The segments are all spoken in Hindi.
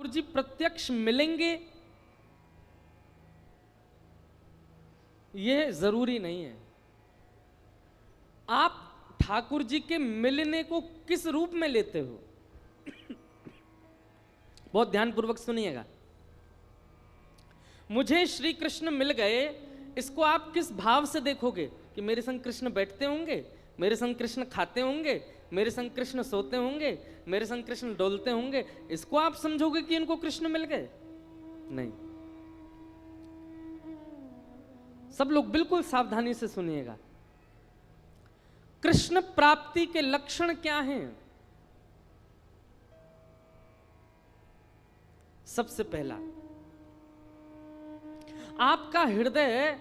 ठाकुर जी प्रत्यक्ष मिलेंगे यह जरूरी नहीं है। आप ठाकुर जी के मिलने को किस रूप में लेते हो, बहुत ध्यानपूर्वक सुनिएगा। मुझे श्री कृष्ण मिल गए, इसको आप किस भाव से देखोगे कि मेरे संग कृष्ण बैठते होंगे, मेरे संग कृष्ण खाते होंगे, मेरे संग कृष्ण सोते होंगे, मेरे संग कृष्ण डोलते होंगे, इसको आप समझोगे कि इनको कृष्ण मिल गए? नहीं। सब लोग बिल्कुल सावधानी से सुनिएगा। कृष्ण प्राप्ति के लक्षण क्या हैं? सबसे पहला, आपका हृदय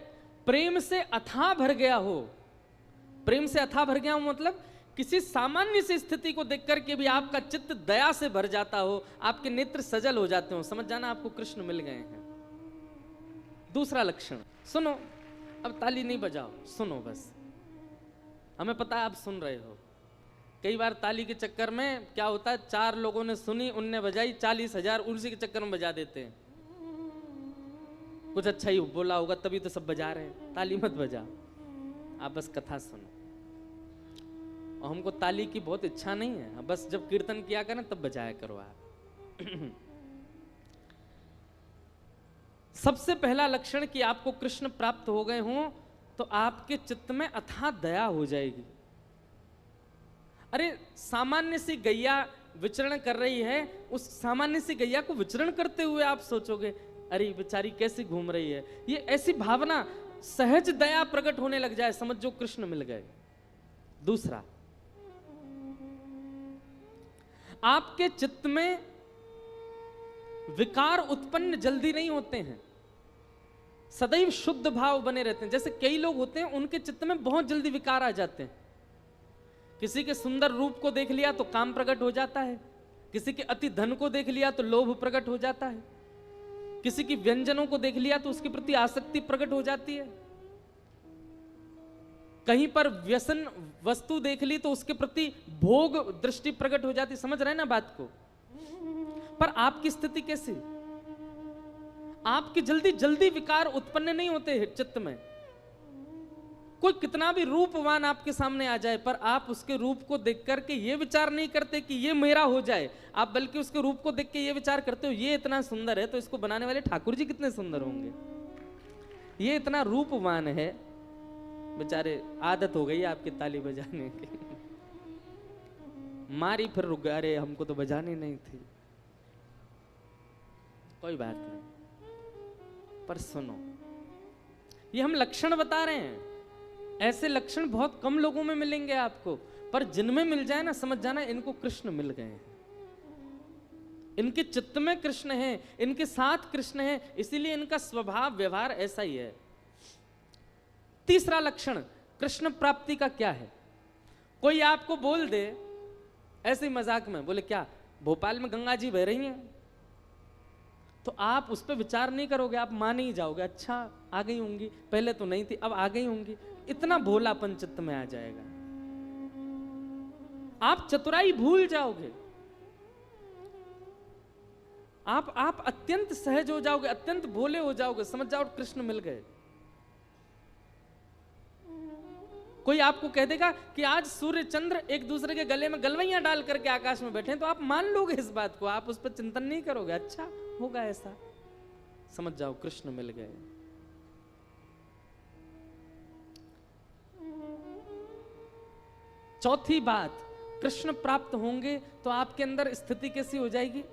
प्रेम से अथाह भर गया हो। प्रेम से अथाह भर गया हो मतलब किसी सामान्य सी स्थिति को देखकर के भी आपका चित्त दया से भर जाता हो, आपके नेत्र सजल हो जाते हो, समझ जाना आपको कृष्ण मिल गए हैं। दूसरा लक्षण सुनो, अब ताली नहीं बजाओ, सुनो बस, हमें पता है आप सुन रहे हो। कई बार ताली के चक्कर में क्या होता है, 4 लोगों ने सुनी, उनने बजाई, 40,000 उसी के चक्कर में बजा देते हैं। कुछ अच्छा ही बोला होगा तभी तो सब बजा रहे हैं। ताली मत बजा, आप बस कथा सुनो। और हमको ताली की बहुत इच्छा नहीं है, बस जब कीर्तन किया करें तब बजाया करो आप। सबसे पहला लक्षण कि आपको कृष्ण प्राप्त हो गए हों तो आपके चित्त में अथाह दया हो जाएगी। अरे सामान्य सी गैया विचरण कर रही है, उस सामान्य सी गैया को विचरण करते हुए आप सोचोगे अरे बेचारी कैसी घूम रही है, ये ऐसी भावना, सहज दया प्रकट होने लग जाए, समझ जो कृष्ण मिल गए। दूसरा, आपके चित्त में विकार उत्पन्न जल्दी नहीं होते हैं, सदैव शुद्ध भाव बने रहते हैं। जैसे कई लोग होते हैं उनके चित्त में बहुत जल्दी विकार आ जाते हैं। किसी के सुंदर रूप को देख लिया तो काम प्रकट हो जाता है, किसी के अति धन को देख लिया तो लोभ प्रकट हो जाता है, किसी की व्यंजनों को देख लिया तो उसके प्रति आसक्ति प्रकट हो जाती है, कहीं पर व्यसन वस्तु देख ली तो उसके प्रति भोग दृष्टि प्रकट हो जाती। समझ रहे हैं ना बात को? पर आपकी स्थिति कैसी? आपकी जल्दी जल्दी विकार उत्पन्न नहीं होते चित्त में। कोई कितना भी रूपवान आपके सामने आ जाए पर आप उसके रूप को देख करके ये विचार नहीं करते कि ये मेरा हो जाए, आप बल्कि उसके रूप को देख के ये विचार करते हो ये इतना सुंदर है तो इसको बनाने वाले ठाकुर जी कितने सुंदर होंगे, ये इतना रूपवान है, बेचारे आदत हो गई आपकी ताली बजाने की। मारी फिर रुक गए, अरे हमको तो बजानी नहीं थी। कोई बात नहीं, पर सुनो, ये हम लक्षण बता रहे हैं, ऐसे लक्षण बहुत कम लोगों में मिलेंगे आपको, पर जिनमें मिल जाए ना समझ जाना इनको कृष्ण मिल गए हैं, इनके चित्त में कृष्ण है, इनके साथ कृष्ण है, इसीलिए इनका स्वभाव व्यवहार ऐसा ही है। तीसरा लक्षण कृष्ण प्राप्ति का क्या है? कोई आपको बोल दे ऐसे ही मजाक में, बोले क्या भोपाल में गंगा जी बह रही हैं, तो आप उस पर विचार नहीं करोगे, आप मान ही जाओगे, अच्छा आ गई होंगी, पहले तो नहीं थी अब आ गई होंगी, इतना भोलापन चित्त में आ जाएगा, आप चतुराई भूल जाओगे, आप अत्यंत सहज हो जाओगे, अत्यंत भोले हो जाओगे, समझ जाओ कृष्ण मिल गए। कोई आपको कह देगा कि आज सूर्य चंद्र एक दूसरे के गले में गलवैयां डाल करके आकाश में बैठे हैं, तो आप मान लोगे इस बात को, आप उस पर चिंतन नहीं करोगे, अच्छा होगा ऐसा, समझ जाओ कृष्ण मिल गए। चौथी बात, कृष्ण प्राप्त होंगे तो आपके अंदर स्थिति कैसी हो जाएगी?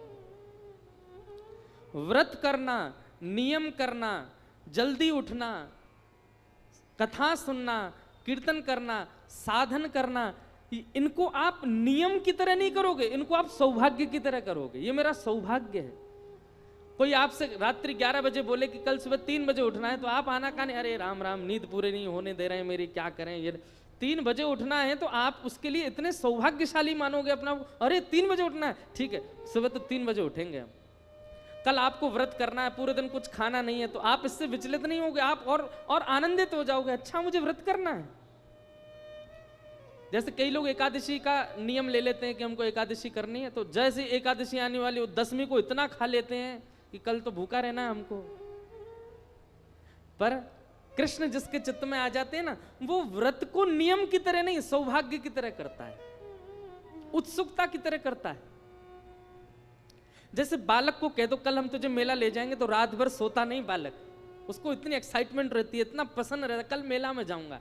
व्रत करना, नियम करना, जल्दी उठना, कथा सुनना, कीर्तन करना, साधन करना, इनको आप नियम की तरह नहीं करोगे, इनको आप सौभाग्य की तरह करोगे। ये मेरा सौभाग्य है। कोई आपसे रात्रि 11 बजे बोले कि कल सुबह 3 बजे उठना है, तो आप आना काने, अरे राम राम नींद पूरे नहीं होने दे रहे हैं मेरी, क्या करें, ये 3 बजे उठना है, तो आप उसके लिए इतने सौभाग्यशाली मानोगे अपना, अरे 3 बजे उठना है, ठीक है सुबह तो 3 बजे उठेंगे हम। कल आपको व्रत करना है, पूरे दिन कुछ खाना नहीं है, तो आप इससे विचलित नहीं होगे, आप और आनंदित हो जाओगे, अच्छा मुझे व्रत करना है। जैसे कई लोग एकादशी का नियम ले लेते हैं कि हमको एकादशी करनी है, तो जैसे एकादशी आने वाली वो 10वीं को इतना खा लेते हैं कि कल तो भूखा रहना है हमको। पर कृष्ण जिसके चित्त में आ जाते हैं ना, वो व्रत को नियम की तरह नहीं, सौभाग्य की तरह करता है, उत्सुकता की तरह करता है। जैसे बालक को कह दो कल हम तुझे मेला ले जाएंगे, तो रात भर सोता नहीं बालक, उसको इतनी एक्साइटमेंट रहती है, इतना पसंद रहता है, कल मेला में जाऊंगा।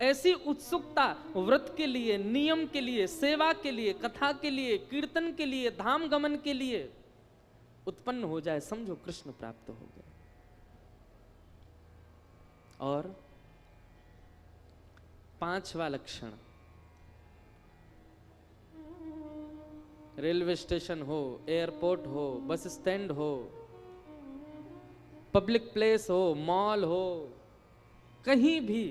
ऐसी उत्सुकता व्रत के लिए, नियम के लिए, सेवा के लिए, कथा के लिए, कीर्तन के लिए, धाम गमन के लिए उत्पन्न हो जाए, समझो कृष्ण प्राप्त हो गए। और 5वां लक्षण, रेलवे स्टेशन हो, एयरपोर्ट हो, बस स्टैंड हो, पब्लिक प्लेस हो, मॉल हो, कहीं भी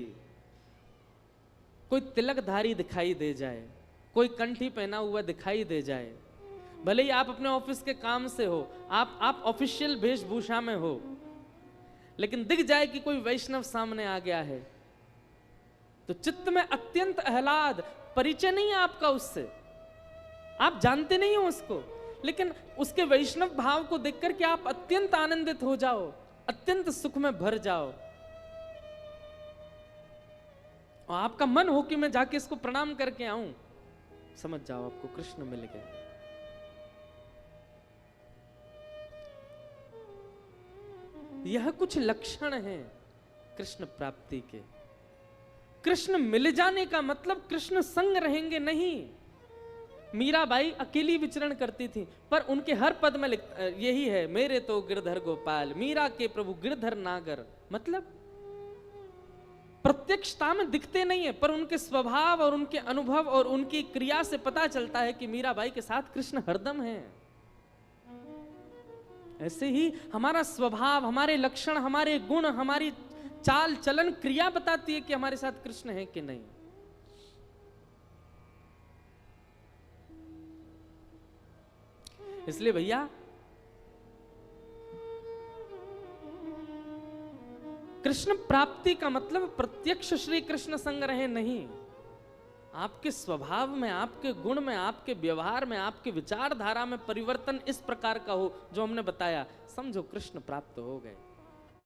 कोई तिलकधारी दिखाई दे जाए, कोई कंठी पहना हुआ दिखाई दे जाए, भले ही आप अपने ऑफिस के काम से हो, आप ऑफिशियल वेशभूषा में हो, लेकिन दिख जाए कि कोई वैष्णव सामने आ गया है, तो चित्त में अत्यंत आह्लाद, परिचय नहीं है आपका उससे, आप जानते नहीं हो उसको, लेकिन उसके वैष्णव भाव को देखकर के आप अत्यंत आनंदित हो जाओ, अत्यंत सुख में भर जाओ, और आपका मन हो कि मैं जाके इसको प्रणाम करके आऊं, समझ जाओ आपको कृष्ण मिल गए। यह कुछ लक्षण हैं कृष्ण प्राप्ति के। कृष्ण मिल जाने का मतलब कृष्ण संग रहेंगे नहीं। मीराबाई अकेली विचरण करती थी, पर उनके हर पद में यही है, मेरे तो गिरधर गोपाल, मीरा के प्रभु गिरधर नागर। मतलब प्रत्यक्षता में दिखते नहीं है, पर उनके स्वभाव और उनके अनुभव और उनकी क्रिया से पता चलता है कि मीराबाई के साथ कृष्ण हरदम है। ऐसे ही हमारा स्वभाव, हमारे लक्षण, हमारे गुण, हमारी चाल चलन, क्रिया बताती है कि हमारे साथ कृष्ण है कि नहीं। इसलिए भैया कृष्ण प्राप्ति का मतलब प्रत्यक्ष श्री कृष्ण संग रहे नहीं, आपके स्वभाव में, आपके गुण में, आपके व्यवहार में, आपके विचारधारा में परिवर्तन इस प्रकार का हो जो हमने बताया, समझो कृष्ण प्राप्त हो गए।